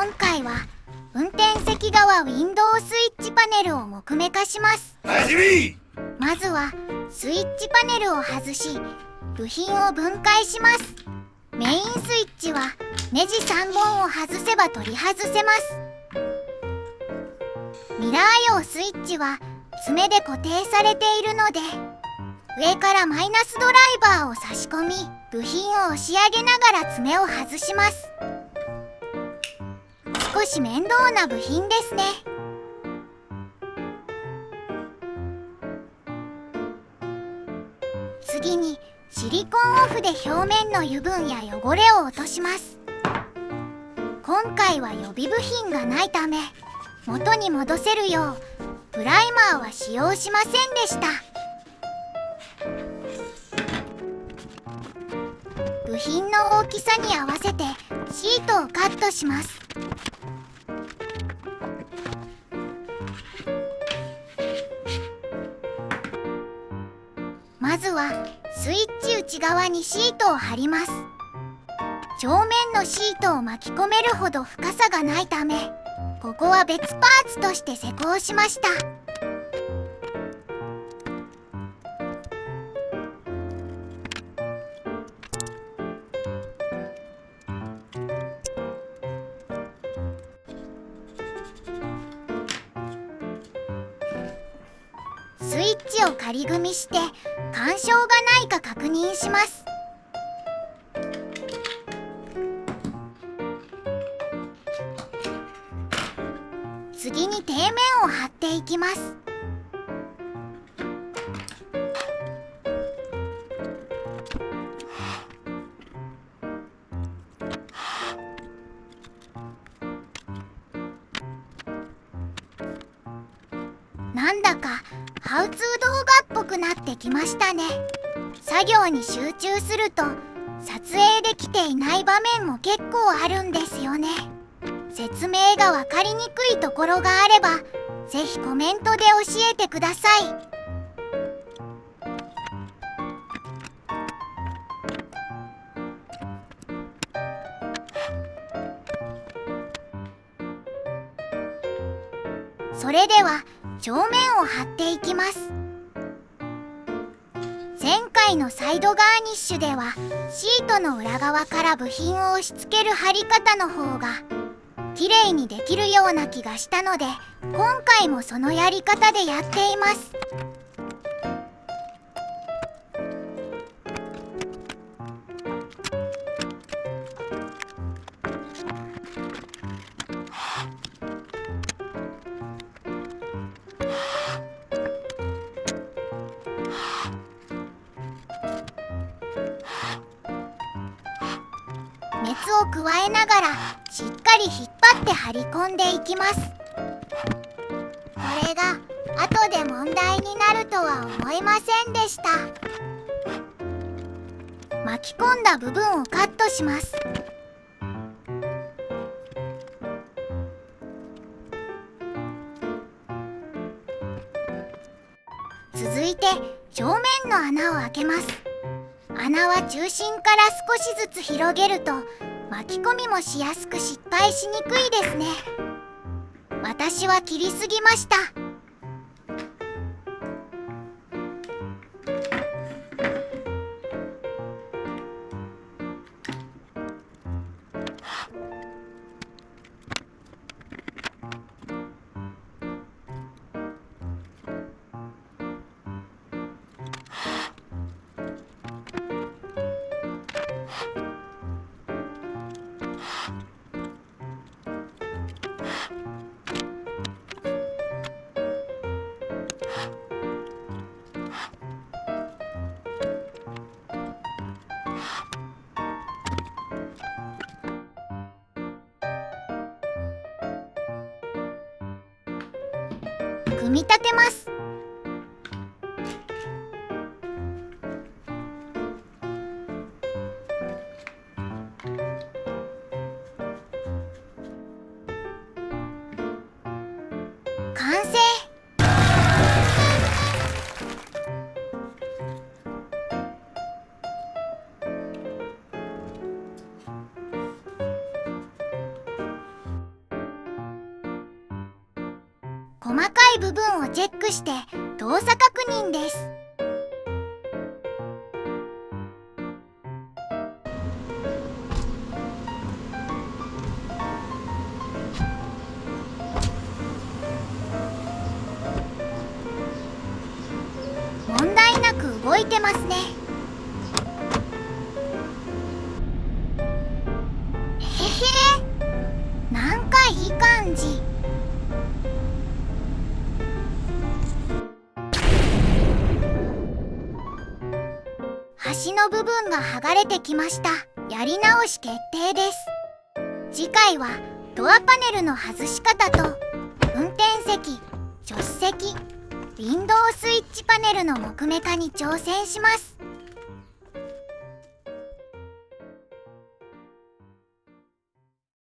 今回は運転席側ウィンドウスイッチパネルを木目化します。まずはスイッチパネルを外し、部品を分解します。メインスイッチはネジ3本を外せば取り外せます。ミラー用スイッチは爪で固定されているので、上からマイナスドライバーを差し込み、部品を押し上げながら爪を外します。少し面倒な部品ですね。次にシリコンオフで表面の油分や汚れを落とします。今回は予備部品がないため、元に戻せるようプライマーは使用しませんでした。部品の大きさに合わせてシートをカットします。まずはスイッチ内側にシートを貼ります。正面のシートを巻き込めるほど深さがないため、ここは別パーツとして施工しました。スイッチを仮組みして干渉がないか確認します。次に底面を貼っていきます。なんだかハウツー動画っぽくなってきましたね。作業に集中すると撮影できていない場面も結構あるんですよね。説明が分かりにくいところがあれば、ぜひコメントで教えてください。それでは正面を貼っていきます。前回のサイドガーニッシュではシートの裏側から部品を押し付ける貼り方の方が綺麗にできるような気がしたので、今回もそのやり方でやっています。熱を加えながらしっかり引っ張って貼り込んでいきます。これが後で問題になるとは思いませんでした。巻き込んだ部分をカットします。続いて正面の穴を開けます。穴は中心から少しずつ広げると巻き込みもしやすく失敗しにくいですね。私は切りすぎました。組み立てます。完成。細かい部分をチェックして動作確認です。問題なく動いてますね。へへ、なんかいい感じ。端の部分が剥がれてきました。やり直し決定です。次回はドアパネルの外し方と運転席、助手席、ウィンドウスイッチパネルの木目化に挑戦します。